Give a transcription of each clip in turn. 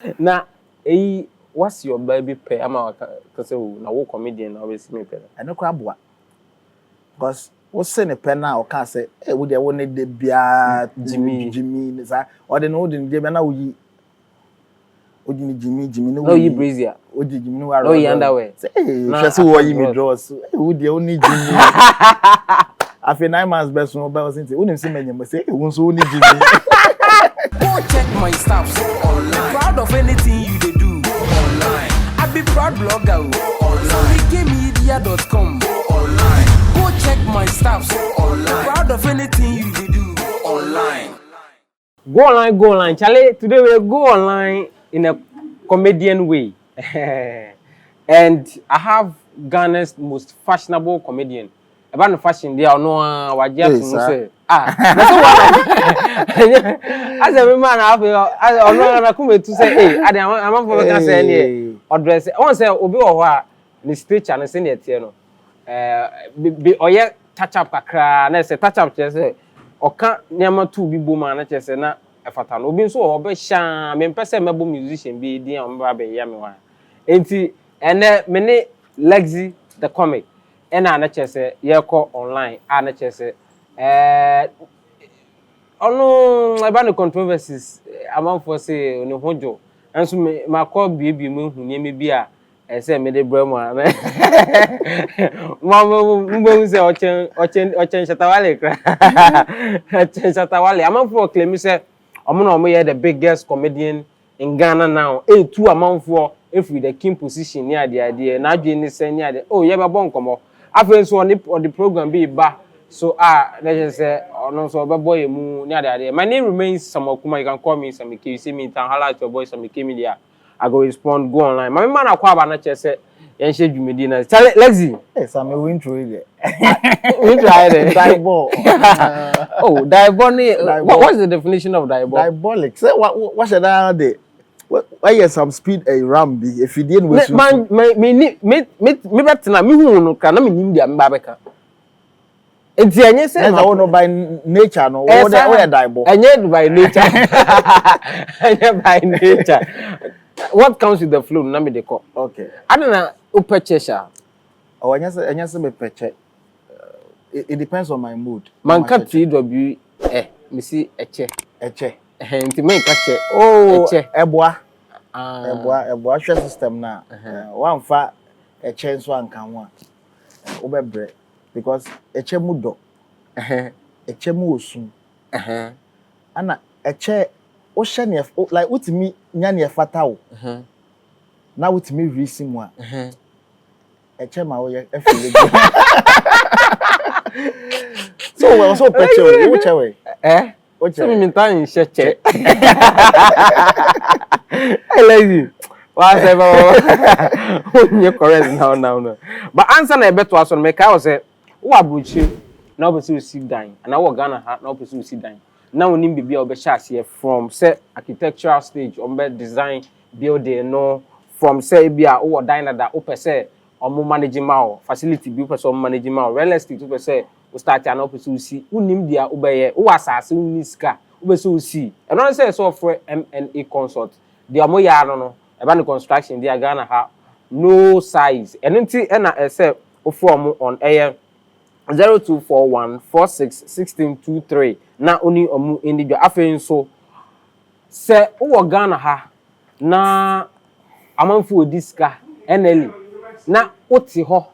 Na what's your baby pay? Ama because na wo comedian na always me pay. I no crabwa. Because what's in a pen now can say, eh, would you want the beer Jimmy or the old in Jimmy now we Jimmy no you brazier. Would you know no you underwear. Say, hey, just what you me draws. Would you only Jimmy? After 9 months best no bells into wouldn't see many say it won't only Jimmy. Go check my stuff online. Proud of anything you do online. I be proud blogger. Sammykaymedia.com online. Go check my stuff online. Proud of anything you do online. Go online. Charlie, today we'll go online in a comedian way. And I have Ghana's most fashionable comedian. About the fashion, they are no wajia to say. That's what as a man, I come to say, hey, I'm for can say any or dress. I want to say, Obi or the stage and send it, you know. Be or yet touch up a cry, and I say, touch up, just say, or can't near two be boom, and just say, not a fatan. Obi so or sham, and person, mebo musician be the Baby Yamiwa. And then many Lekzy the comic. And I just say, yeah, call online. I just say, oh no, about the controversies. I'm for say on the hojo. And so my call baby moon who name me beer. I say, me the broma. Mama, say, or change shatta wale. I'm for claim, say, I'm not the biggest comedian in Ghana now. Two amount for if we the king position near the idea. Now, you say near the oh, yeah, but come on. After so on the program be back. So let's just say no so boy mu near the idea. My name remains Sammy. You can call me Sammykaytv. You see me in town, highlight your boy Sammykaymedia. I go respond, go online. My man akwa ba na chese yen she dwumedi na. Tell Lekzy. Hey, Sammy we intro it. We try it. Diabol. Oh, diabol. What's the definition of diabol? Diabolic. Say what should I do? Why you some speed a ram be if you didn't with man me better na me hu no kra na me nim dia mba beka enti enye say na no by nature no what diabol enye by nature enye by nature what comes with the flow na me dey call okay adana upeche sha oh enye say me peche it depends on my mood man ka tw me see eche Enti me kache eche eboa hwe system na one fa eche so anka ho a obebre because eche mu do eche mu osun ana eche o hye ne like utimi nya ne fata wo na utimi risi mu a eche ma wo ye afile so we also peche wo chewe so me tan sheche I Lekzy whatever you correct now but answer na beto aso me kai o say wo abrochi na o be sit down and na wo Ghana ha na o be sit down na onim bibia o be share from say architectural stage on be design building no from say bia o diner that o say o manage ma facility bi o say o manage ma real estate o say we start an opposite see unim dia ubeye wo asase uni sika ubeso see e no say so for M&A consult dia mo ya no e ba no construction dia Ghana ha no size enenti e na say o form on air 0241461623 na oni omu individual afen so say wo Ghana ha na amanfo odiska eneli na oti ho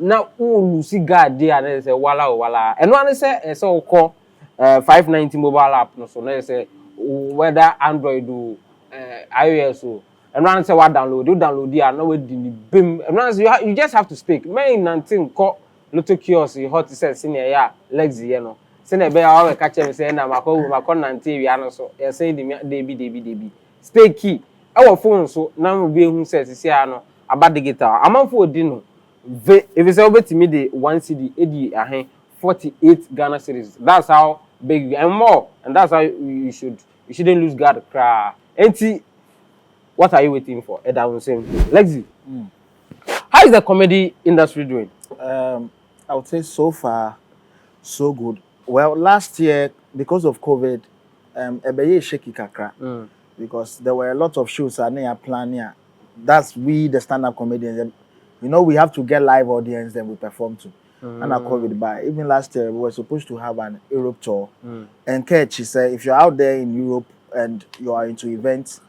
na ulusi guard there na say wala eno an say so call 590 mobile app no so na say whether Android or iOS o eno an say what download there na we di ni bim eno an say you just have to speak main 19 call little kiosk hot say senior ya Lekzy ye no say na be ya we catch me say na makọ 19 wi ano so e say debi stay key our phone so na we be hu say sisi ano aba digital amanfo odi no if it's over to me the 1 CD 48 Ghana cedis. That's how big and more, and that's how you shouldn't lose guard. Enti, what are you waiting for? I would say, Lekzy, how is the comedy industry doing? I would say so far so good. Well, last year because of COVID, ebeye shaky kakra. because there were a lot of shows that they are planning. That's we, the stand-up comedians. You know, we have to get live audience, then we perform too. And I COVID by. Even last year, we were supposed to have an Europe tour. And Kayi, she said, if you're out there in Europe and you are into events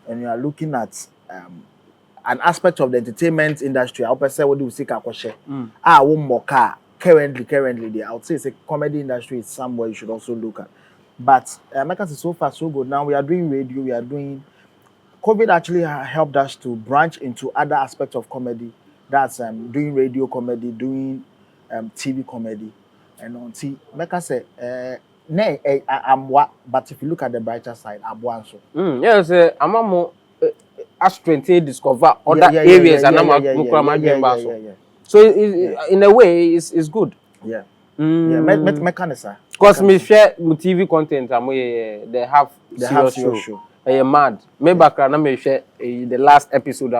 and you are looking at an aspect of the entertainment industry, I would say, what do you see? One more car. Currently, I would say it's a comedy industry is somewhere you should also look at. But America is so far so good. Now we are doing radio, we are doing. COVID actually helped us to branch into other aspects of comedy. That's doing radio comedy, doing TV comedy, and on TV. America say, I'm what, but if you look at the brighter side, I'm one so. Yes, I'm more strength discover other areas and I'm so in a way, it's good. Yeah. Mechanism. Because me share TV content, they have serious show. Mad. Me background, I may share the last episode,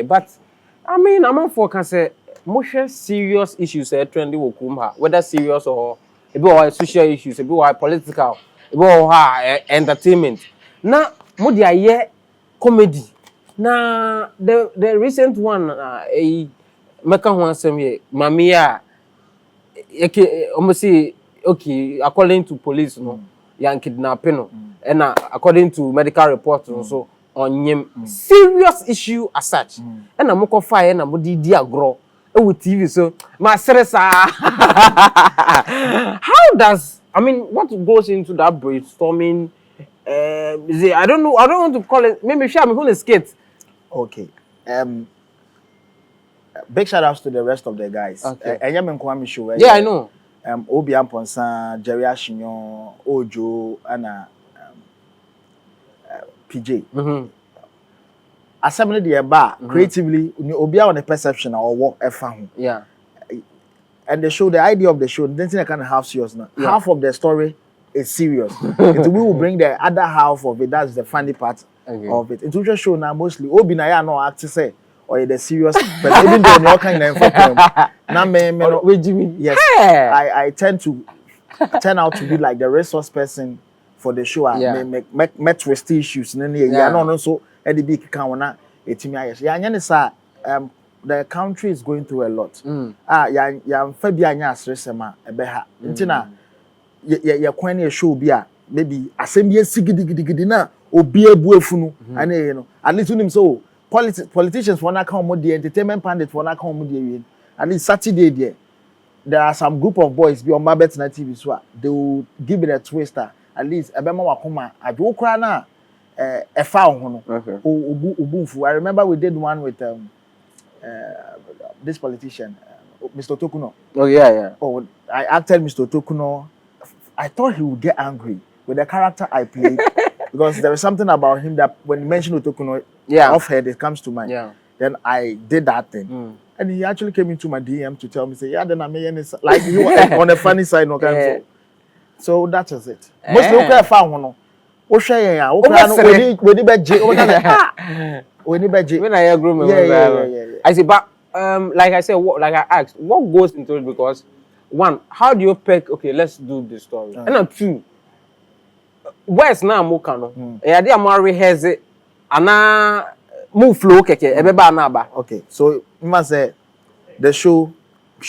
but I mean, I'm on for say most serious issues trendy will come whether serious or about social issues, about political, about entertainment. Now, more the comedy. Now, the recent one, Meka one same Mamia almost say okay, according to police, no, young kidnapping, no, and according to medical reports, also on him serious issue as such. And I'm going fire and I'm going to grow with TV. So, my stress. How does what goes into that brainstorming? I don't know. I don't want to call it. Maybe I'm going to skate. Okay. Big shout outs to the rest of the guys. Okay. Kwami show. Yeah, I know. Obi Amponsa, Jerry Ashinyo, Ojo, and PJ. Assembly the bar creatively, Obi on the perception or what Efya. Yeah. And the idea of the show, then I kind of half serious now. Yeah. Half of the story is serious. We will bring the other half of it. That's the funny part of it. It's just show now mostly. Obibinii no act to say. Or the serious, but even though you're kind of yes, I tend to turn out to be like the resource person for the show. I make twist issues. So the big count the country is going through a lot. Fabian stress ebeha. Intina ya show bia maybe assembly sigidi na obi ebuefunu and at least him so. Politicians for not come the entertainment pundits for not come at least Saturday there are some group of boys be on my bet TV so they will give it a twister at least ebema wakoma adwokra na Efya hono obunfu. I remember we did one with this politician Mr. Tokuno. Oh yeah. Oh, I acted Mr. Tokuno. I thought he would get angry with the character I played because there is something about him that when you mention Tokuno off head, it comes to mind. Yeah. Then I did that thing. And he actually came into my DM to tell me, say, yeah, then I made like you on the funny side, no kind so that is it. Mostly okay found one. When I agree, I say, but like I said, like I asked, what goes into it? Because one, how do you pick? Okay, let's do this story. And two, where's now Mokano? I did rehearse it. Ana move flow keke ebeba na ba. Okay, so you must say the show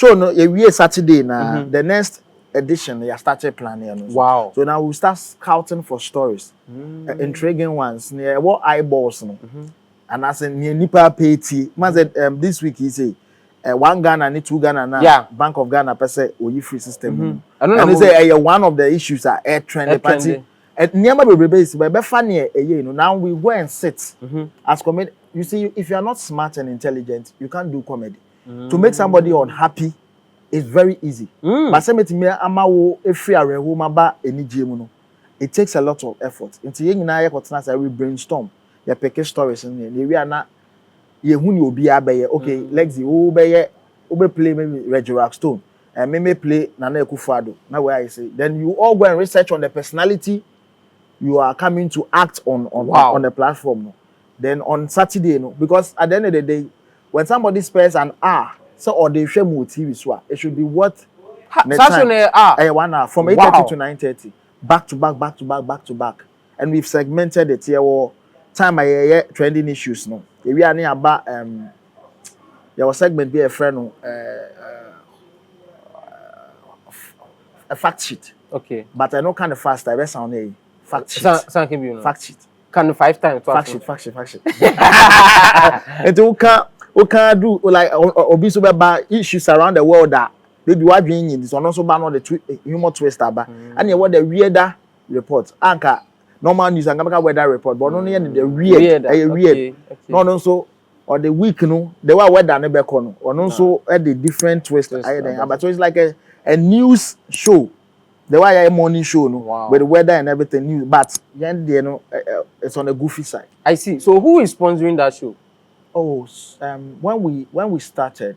no we Saturday na the next edition you started planning. Wow. So now we start scouting for stories, intriguing ones near what eyeballs no. And I said near nipa pay must this week he say 1 Ghana and 2 Ghana na Bank of Ghana per se oyi free system. And he say one of the issues are air trend party. And now we go and sit as comedy. You see, if you are not smart and intelligent, you can't do comedy. To make somebody unhappy is very easy. But it takes a lot of effort. We brainstorm. You pick stories and we are not. Okay, Lekzy, we play maybe Reggie Stone, and maybe play Danqauh Akufo-addo. Now where I say, then you all go and research on the personality you are coming to act on the platform. Then on Saturday, because at the end of the day, when somebody spends an hour, so or they share more TV, it should be worth 1 hour from 8:30 to 9:30, back to back. And we've segmented it here. time I trending issues no. We are near about your segment be a friend a fact sheet. Okay. But I know kind of fast I best on a fact sheet. Fact sheet. Can 5 times fact sheet. And who can do like obese about issues around the world that maybe what being in this one also ban on the humor twist about and you what the weirder report anchor normal news and weather report but only the weird no so or the week no the weather never no or also at the different twist but so it's like a news show the way a morning show no with the weather and everything news but then you know it's on the goofy side. I see. So who is sponsoring that show? Oh, when we started,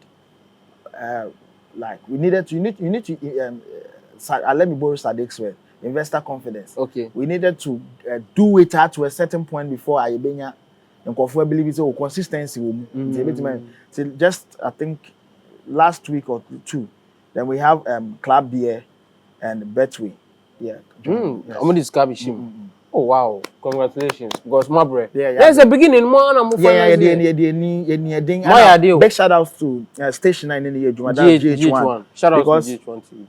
like you need to let me borrow Sadiq's word, investor confidence. Okay. We needed to do it at to a certain point before I and believe it's consistency. So just I think last week or two, then we have Club Beer and Betway. Yeah. Yes. Oh wow! Congratulations, because my bro. Yeah. There's a beginning, man. Big shout outs to Station 9 in the GH1. Shout out to GH1 too.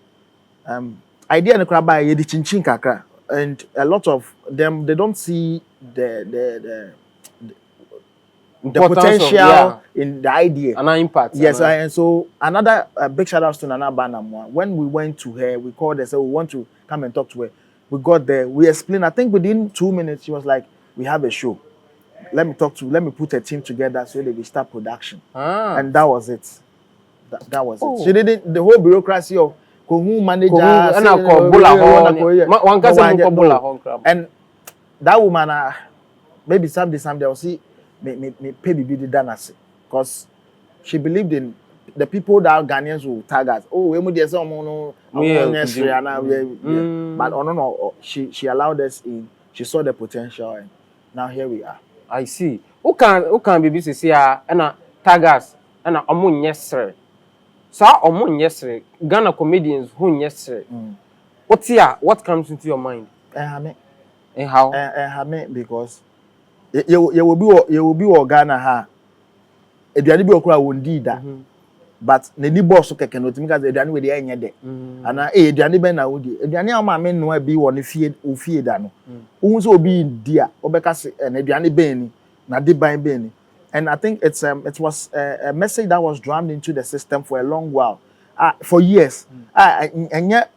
Idea in the crowd by the Chinchin Kakra, and a lot of them they don't see the potential in the idea and our impact. Yes, and so another big shout outs to Anamoah. When we went to her, we called her, said we want to come and talk to her. We got there, we explained. I think within 2 minutes, she was like, we have a show. Let me put a team together so that we start production. And that was it. That was it. She didn't, the whole bureaucracy of who manager. And that woman, maybe someday will see me pay the dance. Because she believed in the people that Ghanaians will tag us. Oh, we must do but no, she allowed us in. She saw the potential, and now here we are. I see. Who can be busy here and tag us and omun yesre. So omun yesre. Ghana comedians who yesre. What comes into your mind? And how? Because you will be Ghana ha. Eduane bi okura wondi da. But the boss keke no timi ka eduane we dey enye de. Ana eduane ben na wodi. Eduane a ma me no bi wo ne fie da no. Wo so obi ndi a obeka se na eduane ben ni na de ban ben ni. And I think it was a message that was drummed into the system for a long while. For years. Enye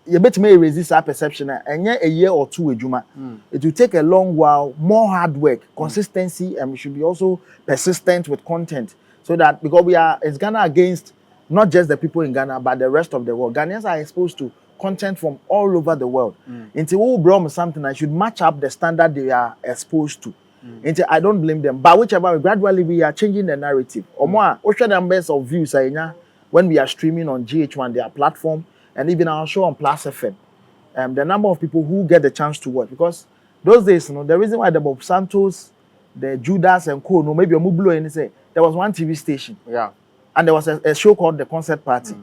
you bet me resist that perception enye a year or two ejuma. It will take a long while, more hard work, consistency, and we should be also persistent with content. So that because it's Ghana against not just the people in Ghana, but the rest of the world. Ghanaians are exposed to content from all over the world. Until we bring something, I should match up the standard they are exposed to. Until I don't blame them. But whichever, gradually we are changing the narrative. Or more, what's the numbers of views when we are streaming on GH1, their platform, and even our show on Plus FM. The number of people who get the chance to watch. Because those days, the reason why the Bob Santos, the Judas and Co, maybe a Mublo and say there was one TV station. Yeah. And there was a show called The Concert Party.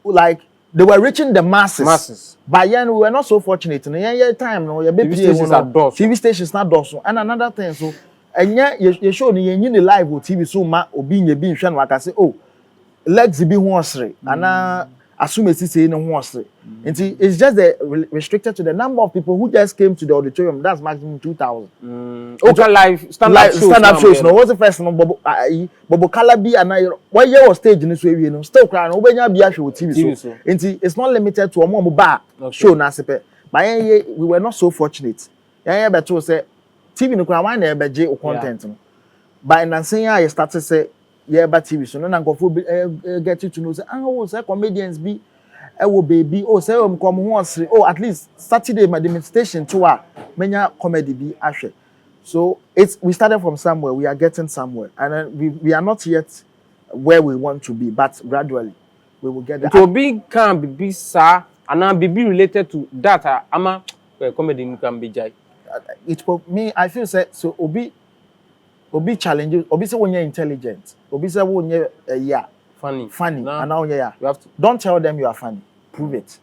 Like they were reaching the masses. But we were not so fortunate. In the time, TV stations not doing. And another thing, so and you show the live with TV so ma Obibinii be shown like I say, oh, Lekzy be one and assume it's say no one. It's just restricted to the number of people who just came to the auditorium. That's maximum 2,000. Okay, live stand-up shows. No, what's the first one? Bobo Calabi and one year was stage in this way. You know, still crying. When you be actually with TV, so it's not limited to a more bar show. Nasipe, but we were not so fortunate. Yeah, but to say TV no cry. Why never J content? But in saying I started say. Yeah, but TV so no Danqauh get you to know say say comedians be baby say come who at least Saturday my demonstration to many comedy be ahwe. So we started from somewhere, we are getting somewhere, and we are not yet where we want to be, but gradually we will get there. To be can be sir and be related to that ama comedy can be jai. It for me I feel say so Obi challenges. Obi say when you're intelligent. Obi say when you're funny. No. And now you have to. Don't tell them you are funny. Prove it.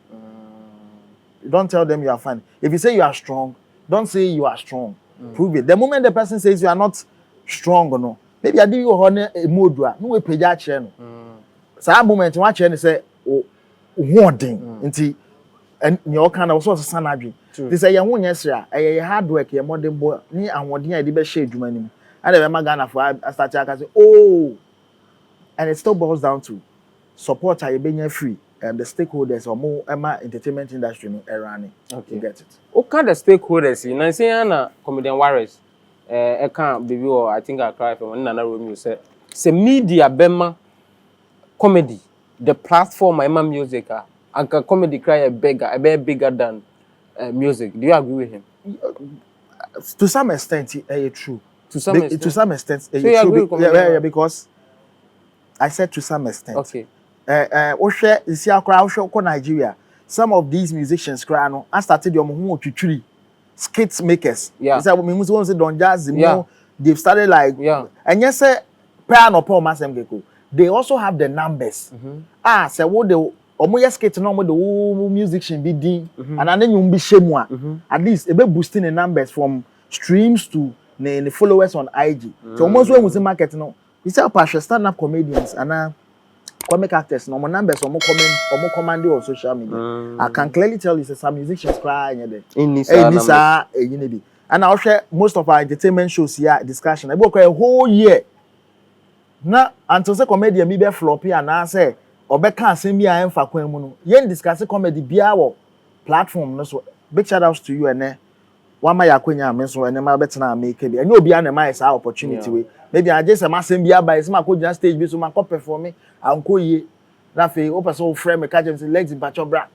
Don't tell them you are funny. If you say you are strong, don't say you are strong. Prove it. The moment the person says you are not strong or no, maybe I do you honor a modua, no way pay that channel. So moment watch and say, oh, warning, and your kind of sort of sanity. They say, young one, yes, sir, a hard work, a modern boy, near and what near the shade you money. I never magana for I start to say, oh, and it still boils down to support are being free and the stakeholders or more entertainment industry around. Okay, you get it. What kind of stakeholders? You know, say Anna comedian warriors. I can't be or I think I cry for one another room. You say media bema comedy, the platform my music. And comedy cry a bigger than music. Do you agree with him? To some extent, it's true. To some extent. To some extent, so you agree with yeah, because I said to some extent. Okay. Nigeria. Some of these musicians cry no. I started your muhu skits makers. Yeah. They've started like and yes, they also have the numbers. So what the omoya skit no mo the musician be din and then you be shemwa. At least be boosting the numbers from streams to the followers on IG. So almost when we see market no, we say passion stand-up comedians and comic actors no more numbers or more comment on social media. I can clearly tell you some musicians cry in Nisa and I'll share most of our entertainment shows here discussion. I work a whole year. Na until say comedian be floppy and I say Obeka send me a emfa kwemu yen discuss comedy bia wo platform no so big shout outs to you and one my akwenya me so and ma betina make be and obi an my sa opportunity we maybe I just am send bia by some ko just stage be so ma perform anko ye na fe o person frame me catch them say legs in patch bra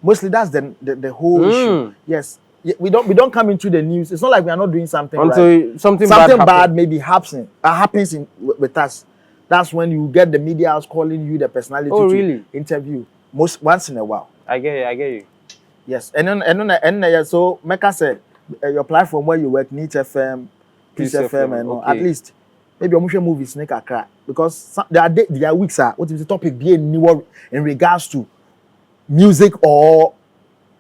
mostly that's the whole issue. Yes, we don't come into the news. It's not like we are not doing something until right. something bad maybe happens with us. That's when you get the media house calling you the personality to interview once in a while. I get you. Yes, and then so Mecca said your platform where you work, Neat FM, Peace FM, and at least maybe a movie snake a crack because there are weeks what is the topic being new in regards to music or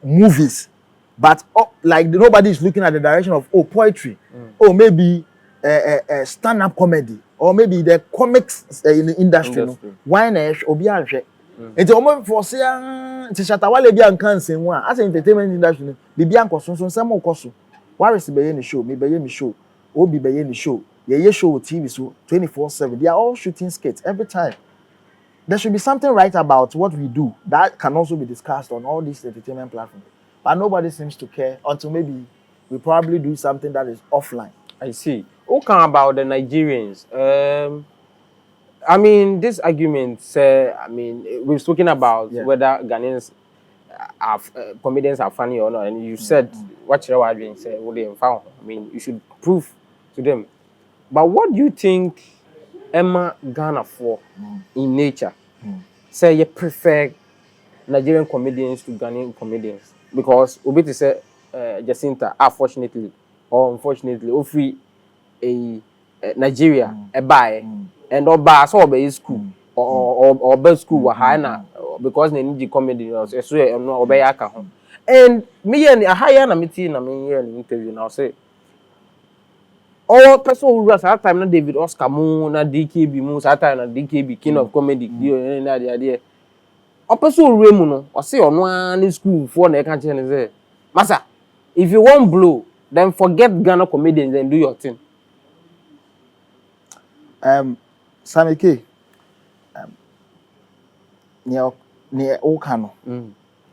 movies, but like nobody is looking at the direction of poetry, or maybe stand-up comedy. Or maybe the comics in the industry. No? Why not? Obi anhwe. Enti omo for say ti shatta wale bi ankan sen wa as entertainment industry bibi ankoso so nsem okoso. Waris be ye ni show, me be ye ni show. Obi be ye ni show. Ye show TV so 24/7. They are all shooting skits every time. There should be something right about what we do that can also be discussed on all these entertainment platforms. But nobody seems to care until maybe we probably do something that is offline. I see. Okay, about the Nigerians. I mean, this argument, I mean, we've spoken about whether Ghanaians are comedians are funny or not, and you said what Serwaa Amihere said, what they found. I mean, you should prove to them. But what do you think Emma Ghana for in nature? Say you prefer Nigerian comedians to Ghanaian comedians because Obiti said Jacinta, unfortunately or unfortunately, free a Nigeria a buy and or bar so be school or best school wa high because they need the comedy so no obey aka home and me and a higher na meeting na me here in interview now say all person who was that time na David Oscar mu na DKB mu that time na DKB king of comedy na the o person who mu no o say ono an school for na can say massa if you want blow then forget Ghana comedians and do your thing. Sammy K. Near Okano.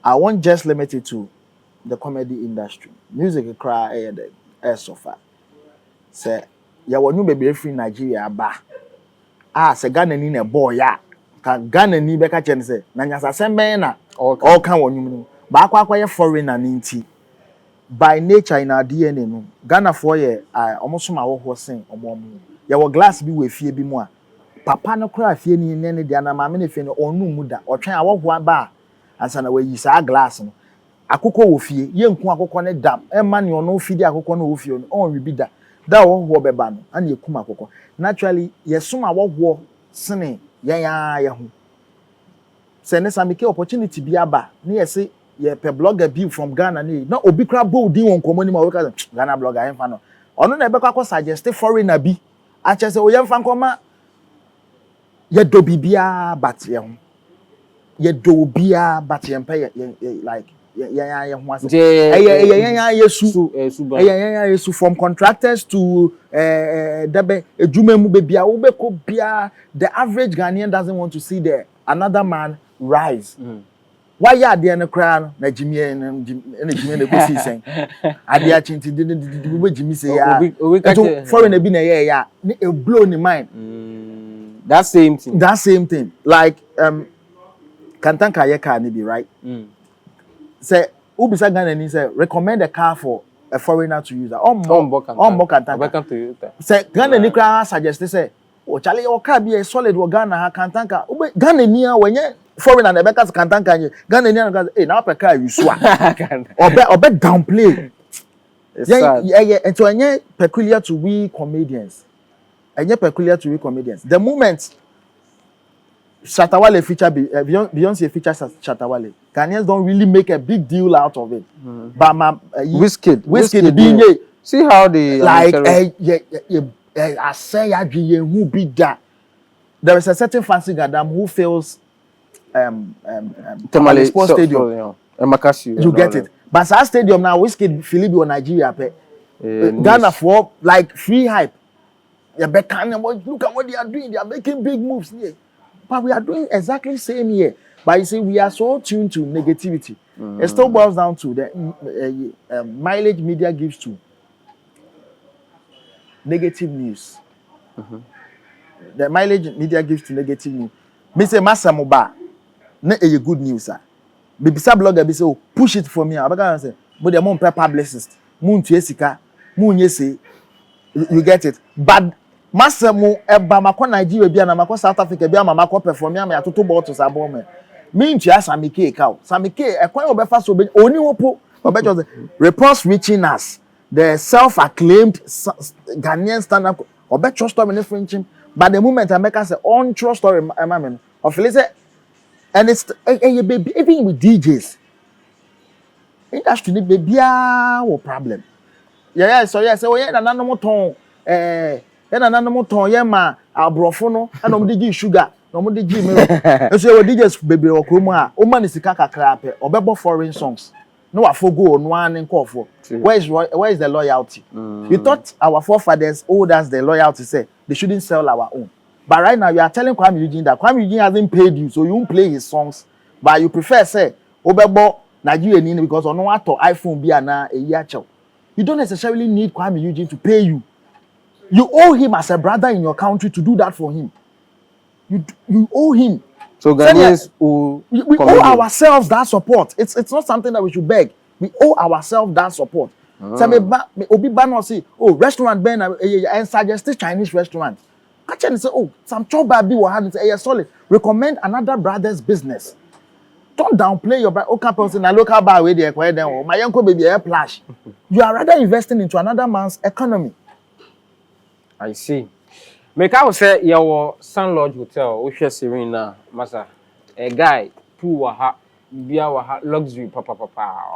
I won't just limit it to the comedy industry. Music cry so far. Say, ya wonu be free Nigeria ba. Se Ghana ni na boy ya. Ka Ghana ni be ka chen say na nyasa sembe na all kan wonu mu. Ba akwa foreigner ni nti. By nature in our DNA no. Ghana for ye almost ma wo sen omo. Ya wo glass bi we fie bi mu a. Papa no kra fie ni ne dia na ma me ne fie no onu mu da. Otwen awohoa ba ansa na we yi sa glass no. Akoko wo fie ye nku akoko ne dam emma ne ono fie di akoko no wo fie no on we bi da. Da wo beba no ana yekum akoko. Naturally yesum awoho sene ye hu. Se ne Sammykaymedia opportunity bi aba ne yesi yeah per blogger be from Ghana ni na obi kra bo din won komo ni ma we ka Ghana blogger en fa no ono na be kwa suggest foreigner bi a che se o yem fa nkoma ye do bibia but ye do bia but ye pay like ye ho ase yesu from contractors to debe ejuma mu be bia wo be ko bia the average Ghanaian doesn't want to see another man rise. Why ya there na kra no na jimi na go see sen ade a chinti we jimi say ya foreign bi na ya e blow in mind. That same thing like kantanka ye car ni be right. Say ubisa Ghana ni say recommend a car for a foreigner to use. On kantanka say Ghana ni kra suggest say o chale your car be a solid wo Ghana ha kantanka Ghana ni a wenye foreigner na beka kantanka nye Ghana ni na na pe car you so obe downplay yeah and so enye peculiar to we comedians. The moment Shatta Wale feature Beyonce features Shatta Wale, Ghanaians don't really make a big deal out of it. But Wizkid being see how they like I say who be that. There is a certain fancy Gadam who feels Tamale Sports Stadium. You get it. But our stadium now Wizkid Philip or Nigeria Ghana for like free hype. Look at what they are doing. They are making big moves here. But we are doing exactly the same here. But you see, we are so tuned to negativity. It still boils down to the mileage media gives to negative news. The mileage media gives to negative news. Me say, Masa Moba, ne a good news, sir. Me bisa blogger be say, oh, push it for me. I began say, but the mon publicist, moon to Jessica, moon yesi. You get it. But Masemu eba mako Nigeria bia na mako South Africa bia mako perform ya atoto bottles abome. Me ntia Sammykaytv. Sammykaytv ekwan obefa so oni hopo obejo reports reaching us. The self-acclaimed Ghanaian stand-up obecho story ne frenchim. But the moment I make us on true story mama of say and it's baby even with DJs. Industry ni baby a problem. Yeah, so oh yeah, Anamoah ton Anamoah ton yeah ma abrofo no na mo dey sugar na mo dey milk. So we DJs bebre okromo a o ma ni sika kakra pe obebo foreign songs. No afogo no an nkofo. Where is the loyalty? You thought our forefathers owed us the loyalty say they shouldn't sell our own. But right now you are telling Kwami Eugene that Kwami Eugene hasn't paid you so you won't play his songs. But you prefer say obebo Nigeria ni because ono ato iPhone bi ana e year chew. You don't necessarily need Kwami Eugene to pay you. You owe him as a brother in your country to do that for him. You owe him. So Ghanaians we owe ourselves that support. It's not something that we should beg. We owe ourselves that support. Obibinii no say, oh, restaurant ben and suggest Chinese restaurant. Actually say, oh, some choba bi wo ha say solid. Recommend another brother's business. Don't downplay your okay person a local bar where they acquire them. My uncle baby air plash. You are rather investing into another man's economy. I see. Make I say your Sun Lodge Hotel, we share Serena, Masa. A guy, poor bia luxury papa.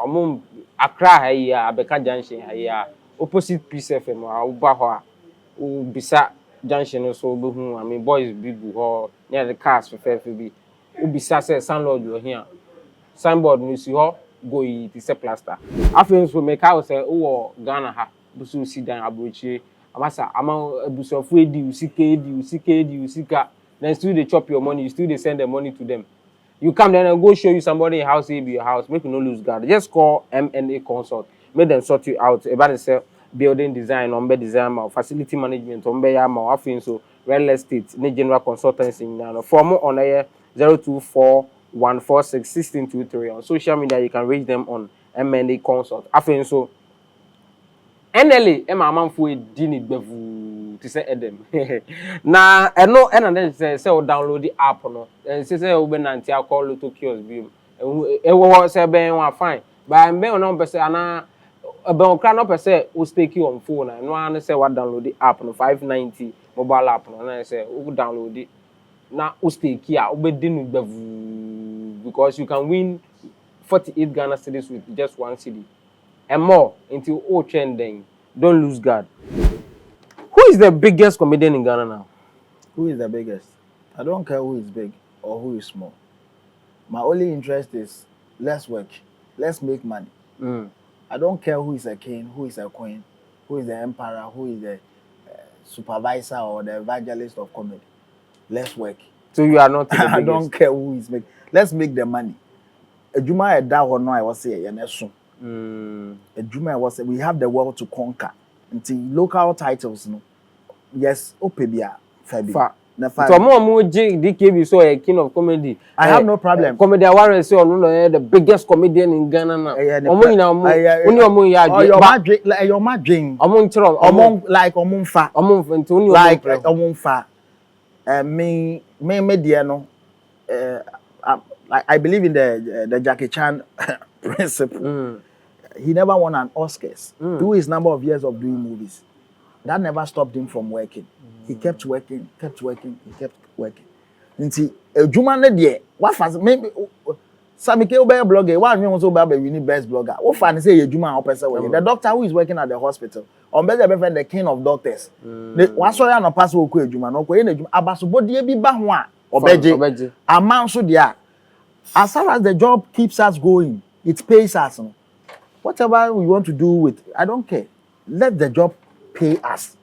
Omum Accra here, Abeka Junction here, opposite Peace FM, Uba Ubisa Junction so I mean boys big ho near the cars for fair be. Ubisa say Sun Lodge here. Signboard no si ho go yi ti se plaster. Afin so make I say oh Ghana ha busu si dan abrochie. Amasa ama abusofo edi usika then still they chop your money, you still they send the money to them. You come then and go show you somebody in house, be your house, make you no lose guard. Just call MNA Consult, make them sort you out about the building design, umbe design, or facility management, umbe yama, afin so real estate, ne general consultancy in for more on air 024-146-1623. On social media you can reach them on MNA Consult. Afin so NLA ema manfo edi ni gbevu ti say edem na eno ena say o download the app no say o be nanti call loto kiosk bi e wo say ben wa fine but ben no be say ana be o kra no be say o stake on phone no an say wa download the app no 590 mobile app no na say o download it na o stake a o be di ni gbevu because you can win 48 Ghana cedis with just 1 cedi. And more until all trending. Don't lose guard. Who is the biggest comedian in Ghana now? Who is the biggest? I don't care who is big or who is small. My only interest is let's work, let's make money. I don't care who is a king, who is a queen, who is the emperor, who is the supervisor or the evangelist of comedy. Let's work. So you are not the biggest. I don't care who is making. Let's make the money. Ejuma eda ho no I was say yeneso. Ejuma was say we have the world to conquer. Until local titles no. Yes, opebia fabi. So mo DKB so a king of comedy. I have no problem. Comedy Warren say the biggest comedian in Ghana now. Omo ina mo oni omo ya your madwin. Omo ntro omo like omo mfa. Omo mfa nti oni like omo mfa. Me media no I believe in the Jackie Chan principle. He never won an Oscars through his number of years of doing movies. That never stopped him from working. He kept working, he kept working. Nti ejuma ne de what fast maybe Sammykaymedia blogger one you also be winning best blogger. What fan say ejuma how person working. The doctor who is working at the hospital on better be the king of doctors. One so ya no pass wo ko ejuma no ko ye na ejuma abasobodie bi ba ho a obeje amount so dia. As far as the job keeps us going, it pays us. No? Whatever we want to do with, I don't care. Let the job pay us.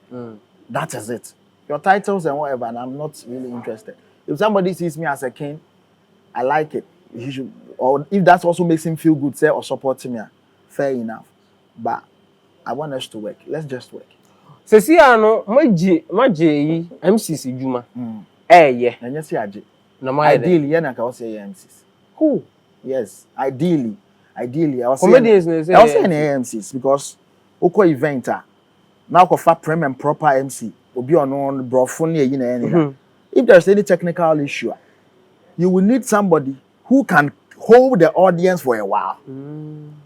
That is it. Your titles and whatever, and I'm not really interested. If somebody sees me as a king, I like it. He should, or if that also makes him feel good, say or support me, fair enough. But I want us to work. Let's just work. Se si ano maji MCC Juma. Yeah. And yes, aje. Ideally, yeah, na ka say MCs. Who? Yes, ideally, I was comedians saying AMCs because oko event now for prim and proper MC obi on brofo na yin. If there's any technical issue, you will need somebody who can hold the audience for a while,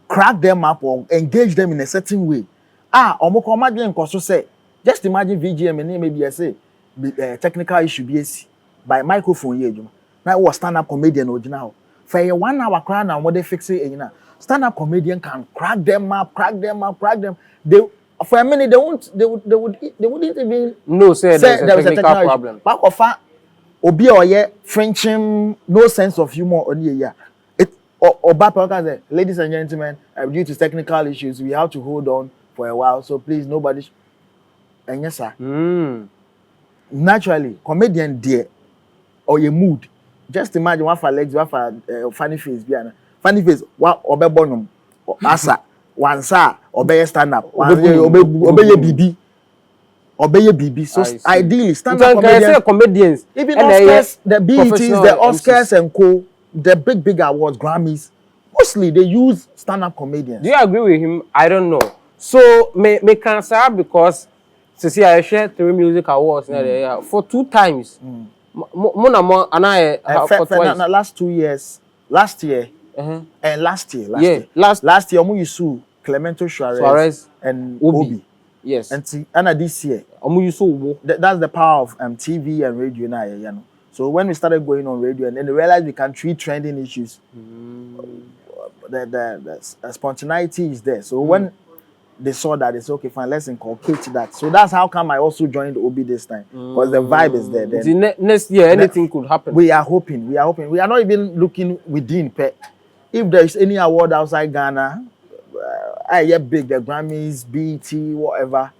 crack them up or engage them in a certain way. Omoko imagine koso say just imagine VGM and maybe I say technical issue BSc by microphone here. Now was stand up comedian original. For a 1 hour crowd and what they fix it, stand-up comedian can crack them up. They for a minute they wouldn't even say there was a technical problem. Back of obi or Frenching no sense of humor on here. Ladies and gentlemen, due to technical issues, we have to hold on for a while. So please, nobody. And yes, sir. Naturally, comedian dear or your mood. Just imagine one for legs, one for funny face, funny face, one obe bonum, asa, one sa, obey stand up, one obey your BB. So ideally, stand up comedians, even Oscars, the BETs, the Oscars and co, the big awards, Grammys, mostly they use stand up comedians. Do you agree with him? I don't know. So me cancer because see I share 3 music awards for 2 times. Monamo and I last 2 years, last year, and last year, you saw Clemento Suarez and Obi. Yes. And this year, that's the power of TV and radio now, you know. So when we started going on radio and then they realized we can treat trending issues, the spontaneity is there. So when they saw that, it's okay, fine, let's inculcate that. So that's how come I also joined Obi this time. Because the vibe is there. Then next year, anything could happen. We are hoping. We are not even looking within pet. If there is any award outside Ghana, I get big, the Grammys, BET, whatever,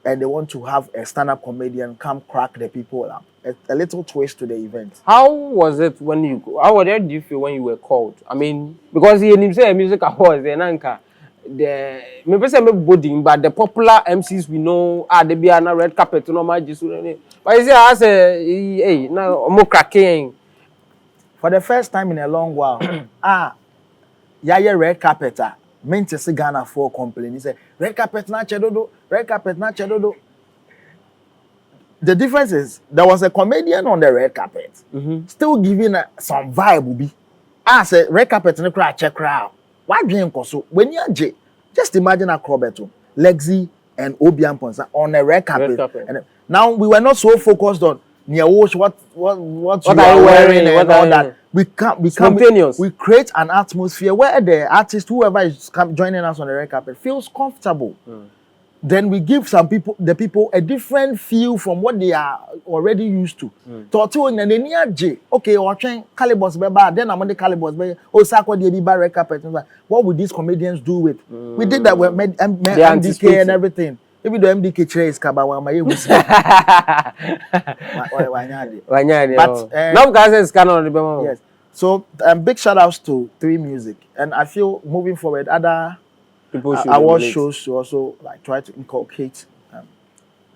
and they want to have a stand-up comedian come crack the people up. A little twist to the event. How was it when how did you feel when you were called? I mean, because he didn't say music awards, but the popular MCs we know they be on a red carpet no but you say I say hey now more cracking for the first time in a long while red carpet meant to see Ghana for complain. He said red carpet na chedodo. The difference is there was a comedian on the red carpet still giving some vibe. Say red carpet no cry check crowd. Why dream koso? When you just imagine a Roberto, Lekzy and Obian Ponsa on a red carpet. And now we were not so focused on near what you What are are you wearing wearing, and all that. We Spontaneous. we create an atmosphere where the artist, whoever is joining us on the red carpet, feels comfortable. Then we give the people a different feel from what they are already used to. Okay, watching Calibos Beba, then I'm on the Calibos Beba, oh, sarkodie be red carpet. What would these comedians do with? We did that with MDK and everything. Maybe the MDK chair is Kabawa, my But yes. So big shout outs to 3 Music, and I feel moving forward other award shows to also like try to inculcate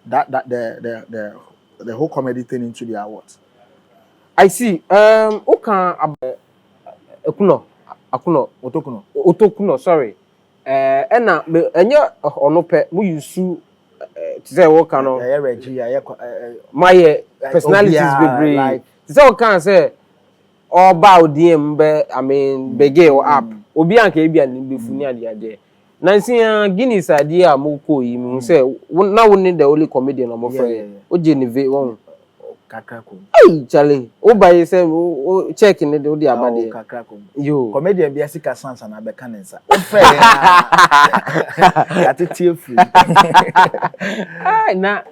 the whole comedy thing into the awards. I see. Otokuno, sorry. Ena enye onope mu yusu to say what kind of my personalities be great. To say what can say all bow DM be I mean bege or app. Obi anka ebi an be funi ade. Nancy Guinness idea moko yi mu say na woni the only comedian on my friend. O Geneve won Kakrako. Hey, Charlie. O buy say o check in the abade. Kakrako. Yo. Comedian bi asika sansa na be kanensa. O fe ya tetie free. Ai na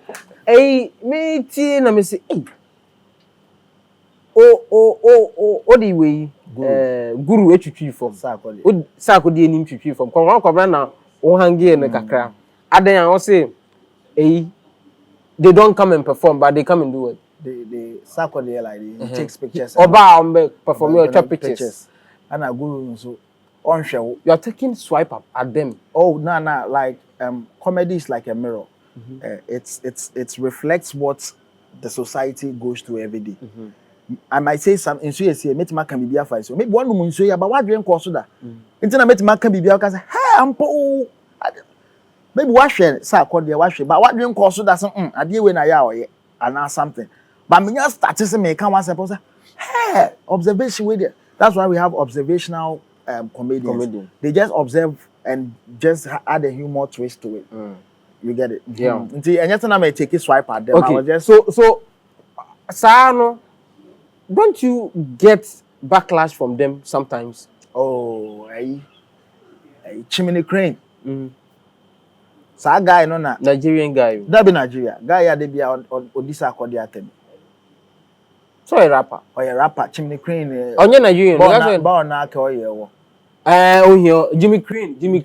me tie na me say o di we guru etwitwi form. Sarkodie enim twitwi form. Kwabra na o hangie na kakra. Adan an o say they don't come and perform but they come and do it. The sarkodie like he takes pictures. Oba perform your top pictures. And a guru so on show. You are taking swipe up at them. Oh no, like comedy is like a mirror. It reflects what the society goes through every day. I might say some in so say metima can be afai so maybe one woman so ya but what drink course that. Until metima can be can say hey ampo maybe what share sarkodie what share but what drink course that ade we na ya oye and something. But me just start to say me can one say hey observation with it. That's why we have observational comedians. They just observe and just add a humor twist to it. You get it? Yeah. Until and just may take a swipe at them. Okay. I was just So Sano, don't you get backlash from them sometimes? Oh, chimney crane. So guy no na Nigerian guy. That be Nigeria. Guy ya dey be on this sarkodie atem. So a rapper. Or a rapper, chimney crane. Onye Nigerian. Born na ke oye. Oh here, Jimmy Crane. Chimney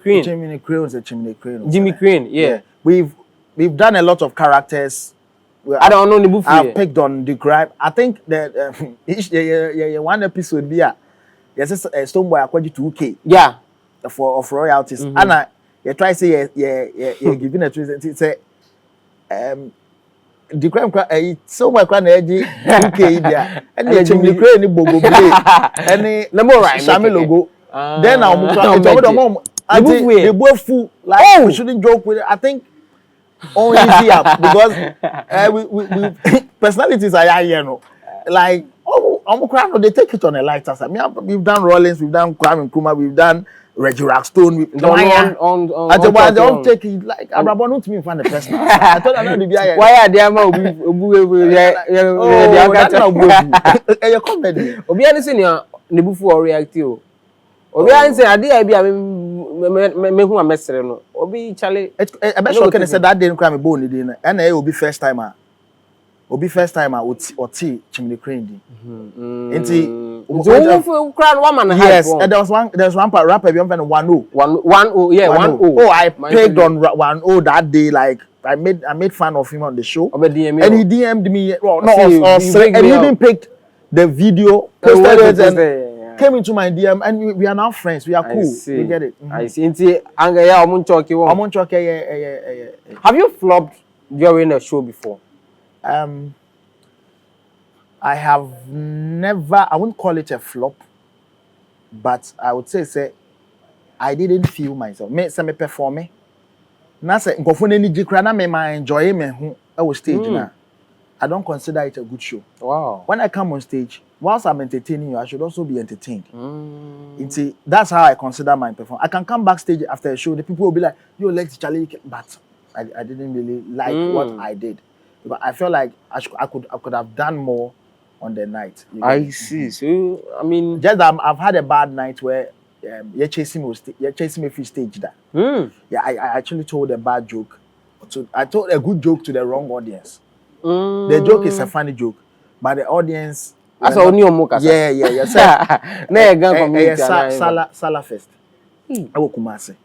crane is a chimney crane. Jimmy Crane, yeah. We've done a lot of characters. I don't know the book. I've picked on the gripe. I think that one episode be yes stonebwoy akwaji 2K. Yeah. For royalties. And you try say giving a treason say the crime so my crime 2K there. And the chimney crane ni bogo play. Any Sammy logo. Then they both full like we shouldn't joke with it. I think only easier because we personalities are here, you know. Like they take it on a lighter side. We've done Rollins, we've done Kwami Nkrumah, we've done Reggie Rockstone, we've done I don't take it like Abrabon not me find the person. I thought I know the BI. Why are they comedy. Obi anything ya nebufu or react you. Obi anything ade bia me hu amesere no. Obi chale e be sure can say that day nkra me bo ni dey na and Obi first timer oti chimney crane di. Enti crowd one man yes, and there was one rapper we on 10. Yeah, 10. Oh, I pegged on 10 that day like I made fun of him on the show. And he DM'd me. Well, no, and he even picked the video, posted it, and came into my DM. And we are now friends. We are cool. We get it. I see. Have you flopped during a show before? I have never. I wouldn't call it a flop, but I would say I didn't feel myself. Me perform. Na say nkofo ni jikra na me enjoy me ho e stage na. I don't consider it a good show. Wow. When I come on stage, whilst I'm entertaining you, I should also be entertained. That's how I consider my performance. I can come backstage after a show, the people will be like, yo, Lekzy Charlie, but I didn't really like what I did. But I felt like I could have done more on the night. I see. So I mean, just that I've had a bad night where you're chasing me free stage that. Yeah, I actually told a bad joke. So I told a good joke to the wrong audience. The joke is a funny joke, but the audience. That's all new muka. Yeah. Na gang community Sala fest. I will Kumasi.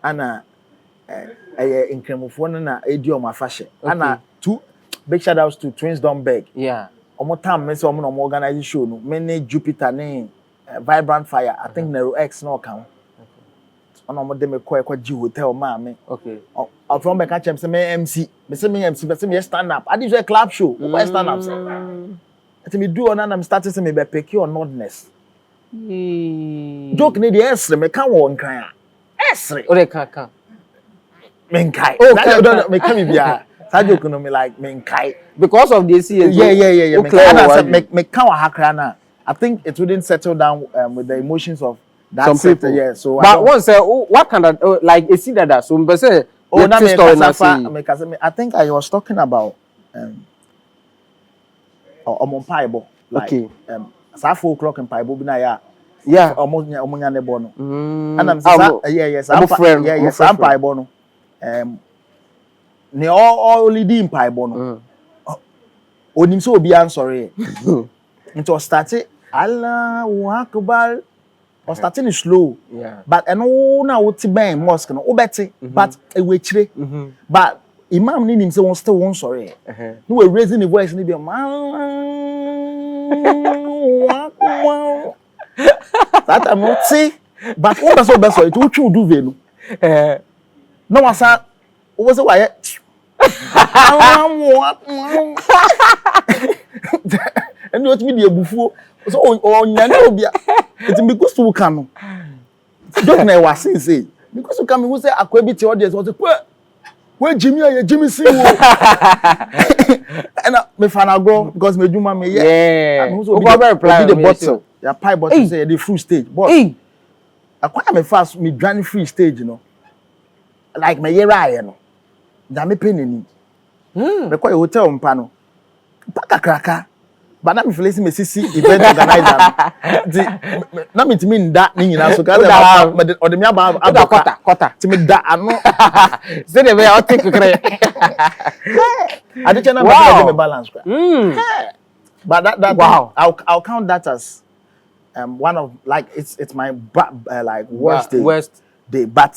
Ana in Kremofone na idiom afashe. Ana two big shout outs to Twins Don't Beg. Yeah. Omo time me so omo organize show no. Many Jupiter ne Vibrant Fire. I think Nero X no account. Omo de me kwa G hotel ma me. Okay. From me catch say me MC. Me say me MC, me say me stand up. I did a club show. Why stand up? Ati me do on and I'm starting say me be picky or notness. Joke ni the esre me kan wo nkran. Esre. O de kan. Me nkai. Oh, that me kan bia. That joke no me like me nkai. Because of the CS. Yeah. Me kan wa hakra na. I think it wouldn't settle down with the emotions of that some sector, people. yeah. So but once what kind of like you see that so me say I think I was talking about Omon Paibo. Like, okay. 4 o'clock in Paibo bina ya. Yeah. Omonya ne bono. And I'm yes. I'm Paibo no. Ne all lead in Paibo no. Onim so obi answer. It was started Allahu Akbar. Or starting is slow, yeah. But and na woti ben mosque no obeti, but e we chire. But imam ni nim say won still won sorry. No we raising the voice ni be that I'm not say, but all that's so best it will do venu. No wasa was why and what me the bufu so on obi it because to come don't know what say because you come who say akwa bi te audience was we Jimmy see and me fan grow because me duma me yeah who be the bottle ya pie bottle say the full stage but akwa me fast me dwan free stage you know like me yera no da me penini me kwa hotel mpa no paka kraka. But now me feeling me see event organizer. Na me timi nda ni nyina so ka say o de me aba quarter timi da ano say the way I think kre I dey channel me balance kwa but that wow. I'll count that as one of like it's my like worst day but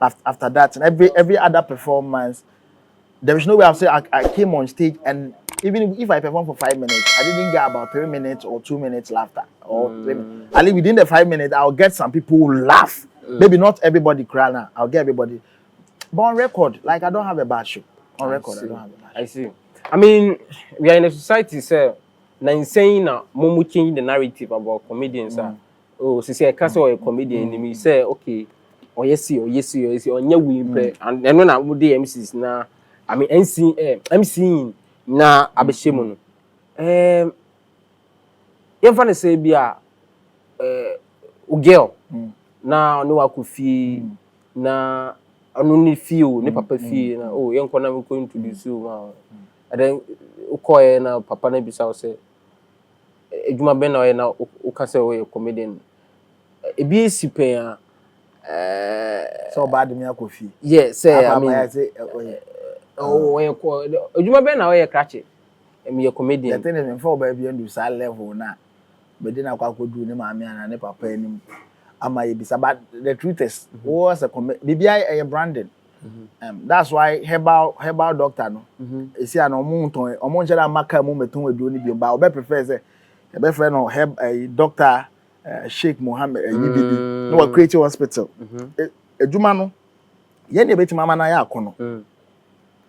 after that and every other performance there is no way I'll say I came on stage and even if I perform for 5 minutes, I didn't get about 3 minutes or 2 minutes laughter. Or 3 minutes. At least within the 5 minutes, I'll get some people who laugh. Maybe not everybody cry now. I'll get everybody. But on record, like I don't have a bad show. On record, I don't have a bad show. I see. I mean, we are in a society, sir. Now insane now, more change the narrative about comedians. Oh, so say I can't say a comedian. Me say okay, or yes, or on your win. And when I would do MCs now, I mean MC. Na abeshemu no yemfa ne say bia o girl na no akufi na anu ni feel ne papa feel na oh yenko na me ko introduce you ma and then ukoye na papa na bisa say ejuma ben na na o ka say o comedian ebi sipen so bad me akufi yes say I mean oh, ejuma be na we krache me comedian. The thing is for baby and do sal level na. But then kwaku do ne maame ana ne papa anim. Ama ye bisa but the truth is was a BBI a branding. That's why herbal doctor no. E see na omo nton omo nchera maka mu meton adu ni bi ba obe prefer say e be friend no doctor Sheikh Mohammed Yibibi no create hospital. Ejuma no ye ne beti mama na ya akono.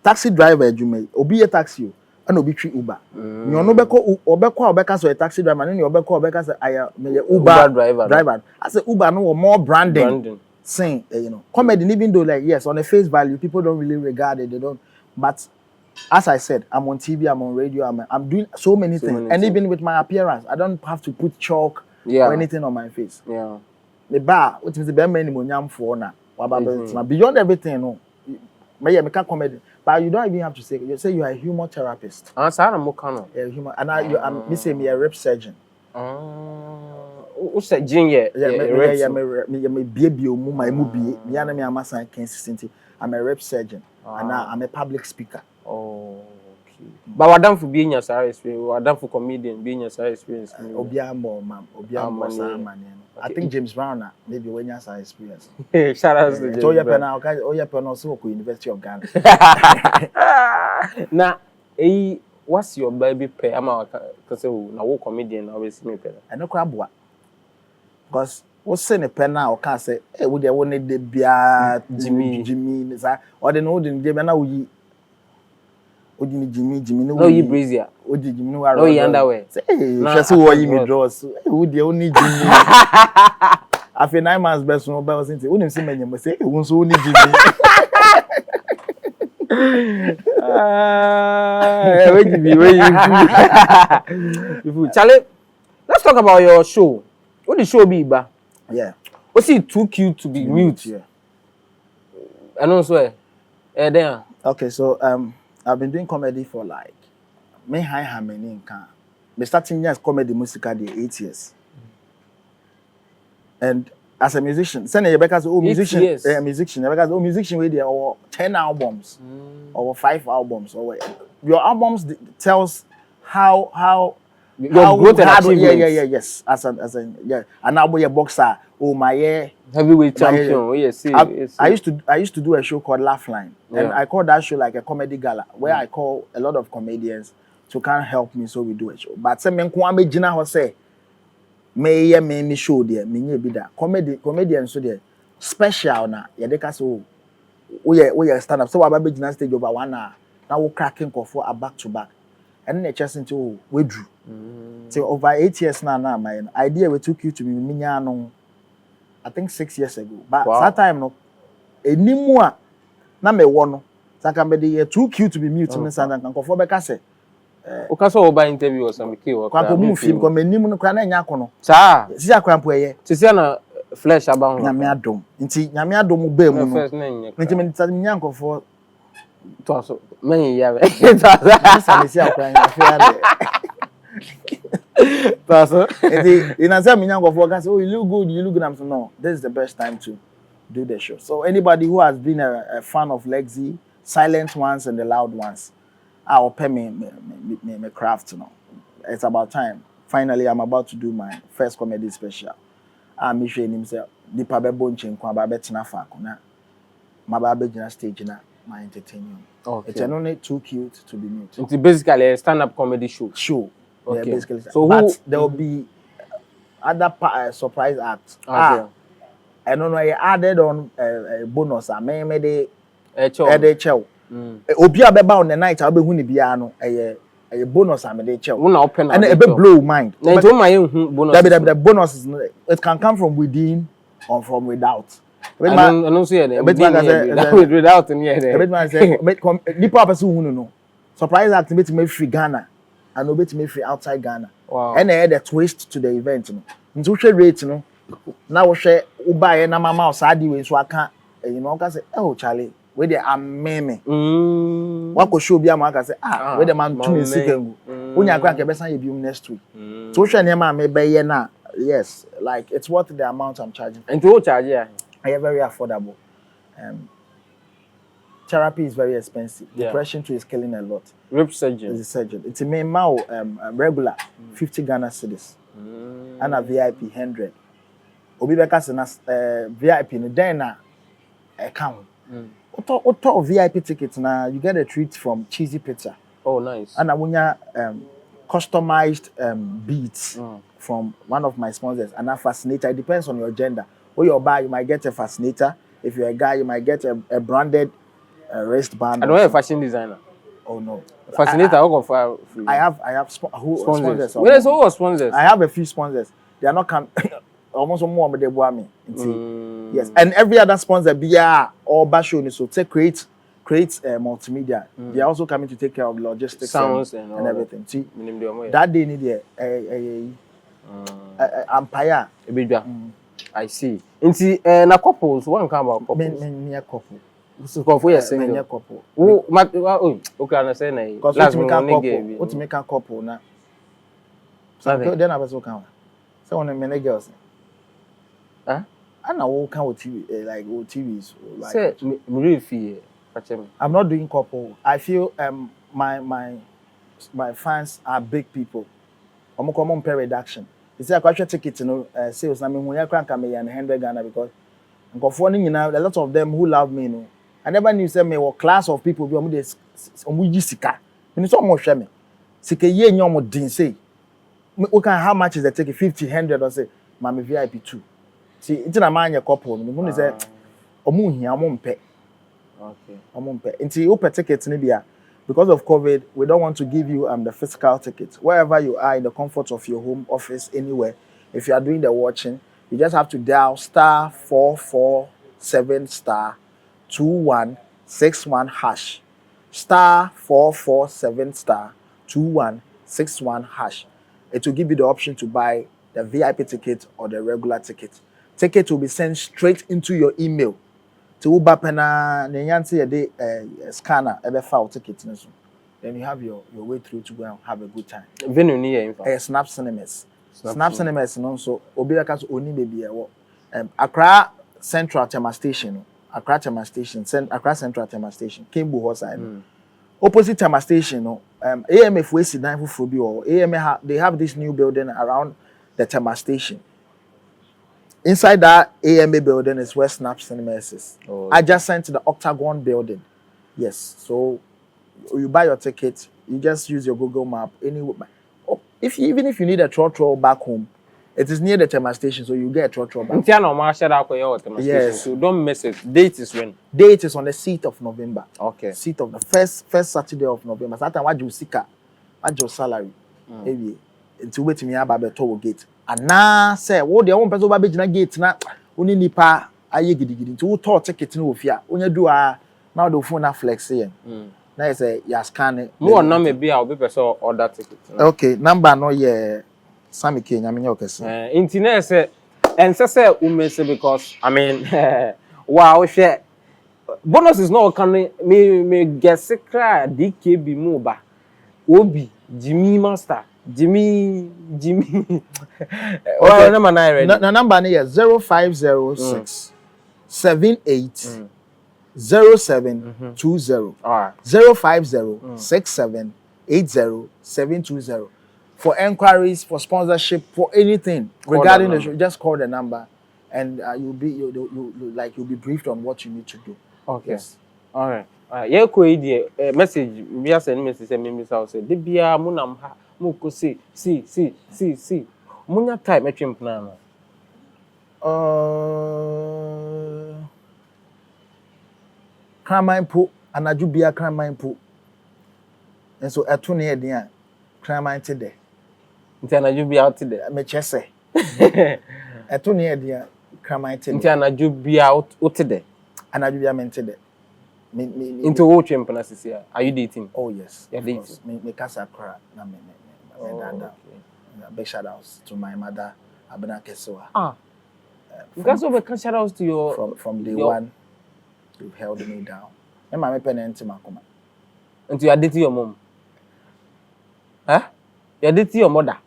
Taxi driver Jume, obi a taxi, and obi treat Uber. You no obeka so a taxi driver, and you obeka say I Uber driver. I say Uber no more branding. Saying you know, comedy even though like yes on the face value people don't really regard it, they don't. But as I said, I'm on TV, I'm on radio, I'm doing so many things, and even with my appearance, I don't have to put chalk or anything on my face. Yeah, the bar, which is the bare minimum for now. Beyond everything, no. Me can't comedy. But you don't even have to say. You say you are a humor therapist. Answer Anamoah. Yeah, humor. And I'm missing me a rib surgeon. Who said Junior? Yeah, me baby omu my mubi. Me ana me amasa consistency. I'm a rep surgeon and now I'm a public speaker. Oh, okay. But what done for being your experience? What done for comedian being your experience? Obiambo, ma'am. Obiambo, man. I think James Brown maybe when your experience. Shout out to James. So you're also University of Ghana. Now, what's your baby pay? I'm a comedian. Always me pay. I know crab what. Because what's saying a pen now, can't say, hey, would they want the beer, Jimmy, or the no, didn't give an hour. Would you Jimmy, no, you brazier. Would you know, no, you underwear. Hey, just who you draws. Would you only Jimmy? After 9 months, best no bells into wouldn't see many, but say, won't only Jimmy. Charlie, let's talk about your show. What the show be, ba? Yeah. What's it too cute to be mute? Yeah. I don't swear. There. Okay, so I've been doing comedy for like me high harmony in can. Me starting years comedy musical day 8 years. And as a musician, send you because musician, because musician we there or 10 albums or 5 albums or your albums tells how your growth and yes. achievements. As a yeah, and now a boxer. Oh my heavyweight champion. Oh yes, I used to do a show called Laugh Line, and I call that show like a comedy gala where I call a lot of comedians to come help me, so we do a show. But some men Kwami Jina ho say me show there, me be that comedian so there special na ye dey so we stand up so we be Jina stage over 1 hour. Now we cracking for a back to back. And then just into we drew. So over 8 years now, my idea we took you to me I think 6 years ago. But that time no, anymore na me one. So can be the too cute to be mute me and can for be say. Okaso oba interview or Sammykaytv. Kwaku mu film ko me nim no kra na nya kono. Sa. Si akrampo eye. Sisi na flesh aba ho. Nyame adom. Nti nyame adom ba mu no. Nti me nya nkofo so many years. So in answer me oh you look good I'm saying no, this is the best time to do the show. So anybody who has been a fan of Lekzy, silent ones and the loud ones, I'll pay me craft now. It's about time. Finally I'm about to do my first comedy special. I'm showing himself the pabebo nchenkwa ba betina fa akona. Ma ba be gina stage na my entertainment. Okay. It's only too cute to be mute. It's basically a stand-up comedy show. Okay. Yeah, basically. So but there will be other surprise acts. Okay. I don't know. I added on a bonus. I made a chow. Obi abeba on the night. I'll be huni biano. A bonus. I made a chow. And a bit blow mind. But the bonus is it can come from within or from without. I don't see it. Without in here. Nipa person who no surprise act me free Ghana and obey me free outside Ghana. Wow. And they had a twist to the event. Nti we rate no. Now we share uba na mama osadi we so aka can say oh Charlie we dey ameme. Wa ko show bia ma aka say we dey man to me sikengu. Unya kwa ke besan ye bi next week. So we share na ma me be ye na yes like it's worth the amount I'm charging. And to charge yeah. I am very affordable. Therapy is very expensive. Yeah. Depression too is killing a lot. Rip surgeon. It's a surgeon. It's a main regular 50 Ghana cedis. And a VIP 100. Obibinii VIP no then account. Auto VIP tickets now you get a treat from Cheesy Pizza. Oh nice. And I customized beats from one of my sponsors and a fascinator. It depends on your gender. Or you buy, you might get a fascinator. If you're a guy, you might get a branded wristband. I don't have a fashion designer. Oh no. Fascinator, I have sponsors. Where is all sponsors? I have a few sponsors. They are not almost more but they want me. Yes. And every other sponsor BR or Basho so take create multimedia. They are also coming to take care of logistics sounds and everything. See, that they need a empire. I see. Nti na couples one come about couples. Me a couple. So couple yes single. Couple. Oh, okay, I say na. Because what to make a couple na. So then I was okay. So when many girls. Huh? I know can with TV like TVs like. Say me really fear. I'm not doing couple. I feel my fans are big people. I'm common pay reduction. It's a question ticket, sales. I mean, when you crank me and 100 Ghana because I'm conforming a lot of them who love me. I never knew say me what class of people be on this sika. It's almost shame. Sika ye nyomo din say. Okay, how much is the ticket? 50, 100 or say, Mami VIP 2. See, it's a man your couple. Me say, omu hi amompe. Okay. Amompe. Until you open tickets nibia. Because of COVID, we don't want to give you the physical tickets. Wherever you are in the comfort of your home, office, anywhere, if you are doing the watching, you just have to dial *447*2161 hash. *447*2161 hash. It will give you the option to buy the VIP ticket or the regular ticket. Ticket will be sent straight into your email. To Ubapena, Nyansi a day scanner, ever file ticket. Then you have your way through to go and have a good time. Venue near Snap Cinemas. Snap Cinemas and also Obiaka's only baby. Accra Central Tema Station. Accra Tema Station. Accra Central Tema Station. Kimbu Hosa. Opposite Tema Station. AMF West Nine for or AMF they have this new building around the Tema Station. Inside that AMA building is where Snap Cinemas is. Oh, adjacent to the Octagon building. Yes. So you buy your ticket, you just use your Google map. Even if you need a trotro back home, it is near the Tema Station, so you get a trotro back. Yes. So don't miss it. Date is when? Date is on the 6th of November. Okay. 6th of the first Saturday of November. That time what you seek, what your salary? Maybe until wait me about the Togo gate. And now say, what the one person baby na gate na only nipa aye gidigidi. Until talk ticket no Efya. Only do now the phone na flex here. Now say you scan it. More number be I will be person order ticket. Okay, number no yeah. Sammykaymedia okese. Internet say and say umese because I mean wow share bonus is not can me guess cry DKB mo ba Obi Jimmy Master Jimmy well number 9 ready na number is 0506 78 0720 050 67 80 720. For enquiries, for sponsorship, for anything regarding the show, just call the number, and you'll be briefed on what you need to do. Okay. Yes. All right. Yeah, Kayi message. We are sending message. Me say, "Debia munam ha muko see. Munya time etwem plan." Kraman po anaju bia kraman po. And so eto ne eden kraman te de. Nti anaju bia out there. Me chese. Eto ne eden kraman te. Nti anaju bia out there. Anaju bia mente de. Into what champion here? Are you dating? Oh yes. You're dating. Me casa cra na me dada. Big shout outs to my mother Abena Kesewa. Because of a shout outs to your from day one. You've held me down. And my penance makoma. And you are dating your mom. Huh? You are dating your mother.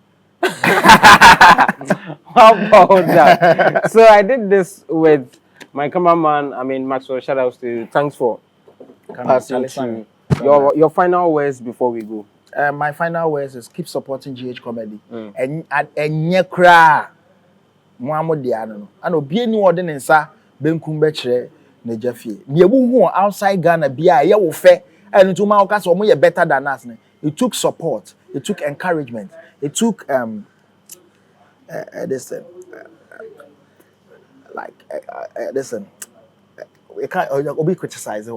How about that? So I did this with my cameraman. I mean, Maxwell. Shout outs to you. Thanks for passing to your final words before we go. My final words is keep supporting GH comedy. And nyekra Muhammad Diano. And obi any ordinance benkumbechre na jafie. Niebu hu outside Ghana bia ye wo fe. And to my okasa omo ye better than us. It took support. It took encouragement. It took listen, we can't be criticized.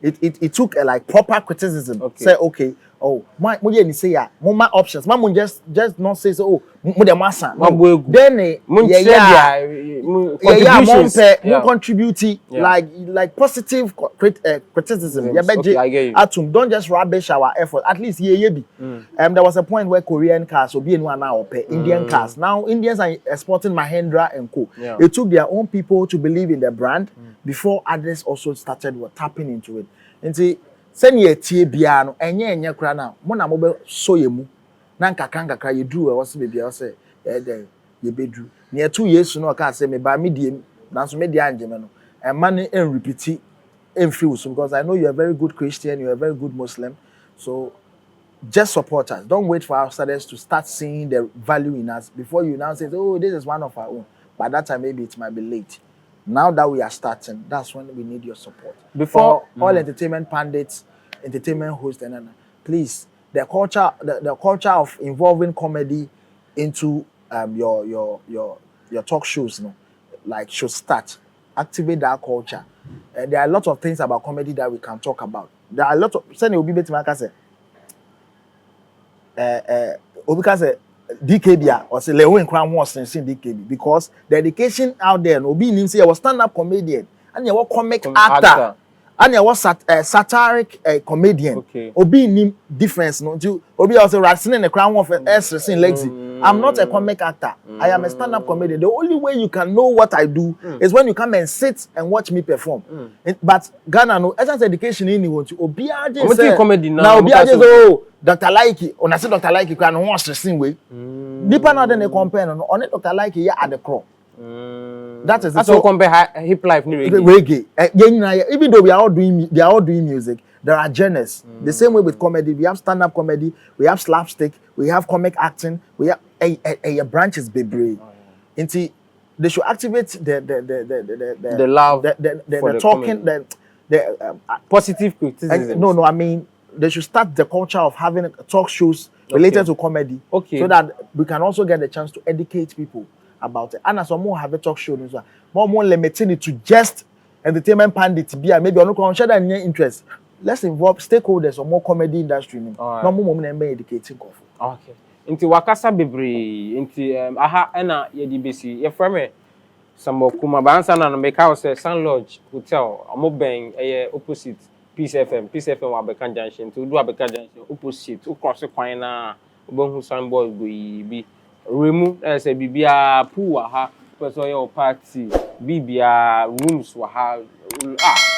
It took like proper criticism. Okay. Say okay, oh my say yeah, more options. Mama just not say so. Oh, mo de masa. Then more contribute like positive criticism. Yes. Okay, I get you. Atum, don't just rubbish our effort. At least be. There was a point where Korean cars will be in one now Indian cars. Now Indians are exporting Mahindra and Co. Yeah. It took their own people to believe in the brand. before others also started were tapping into it. And see, send ye tie biano, enye kra na, mo na mo be so ye mu. Na nkakra ye drew was baby I say, ye bedru. Near 2 years no can say me by medium, nanso me dia angeme no. And money and repeat and feel so because I know you're a very good Christian, you're a very good Muslim. So just support us. Don't wait for our studies to start seeing the value in us before you now say, oh, this is one of our own. By that time, maybe it might be late. Now that we are starting, that's when we need your support. Before all entertainment pundits, entertainment hosts, and please, the culture of involving comedy into your talk shows, you know, like should start. Activate that culture. There are a lot of things about comedy that we can talk about. There are a lot of Obika DKB or say Leon Crown was in DKB because the education out there no be say was stand-up comedian and you comic actor and you was satiric comedian. Okay. Obibinii difference no do Obi also writing in the crown of Lekzy. I'm not a comic actor. I am a stand-up comedian. The only way you can know what I do is when you come and sit and watch me perform. But Ghana no essence education in you want to Obi say comedy now Obi oh Dr. Likey, on I say Dr. Likey can watch the same way. Deeper now than they compare on it Dr. Likey at the crop. That is so compare hip life reggae. Even though they are all doing music, there are genres. The same way with comedy, we have stand-up comedy, we have slapstick, we have comic acting, we have a branches baby. Into they should activate the love, the talking, the positive criticism. No, I mean they should start the culture of having talk shows related to comedy. Okay. So that we can also get the chance to educate people about it. And as more have a talk show, more limiting it to just entertainment pundits. Maybe on no share that interest. Let's involve stakeholders or more comedy industry. No more educating. Okay. Inti wakasa bebre, inti aha ena yedi besi. Ye frame some kuma bansa na make house Sun Lodge Hotel. Amo bang opposite Peace FM wa Bekan Junction. To do Bekan Junction opposite. U cross kwan na ubonhu Stonebwoy go bi. Remu say bibia pool wa ha person your party bibia rooms wa ha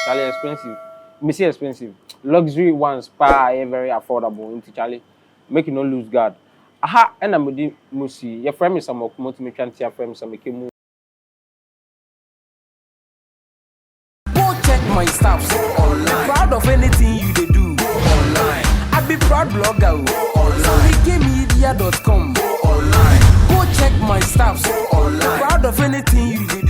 Charlie expensive. Me say expensive. Luxury ones very affordable into Charlie. Make you not lose guard. Aha Anamoah musi your friend is some motivate your friend Sammykaymedia. Go check my stuff so online. Proud of anything you they do online. I be proud blogger SammyKaymedia.com online. Go check my stuff so online. Proud of anything you they do.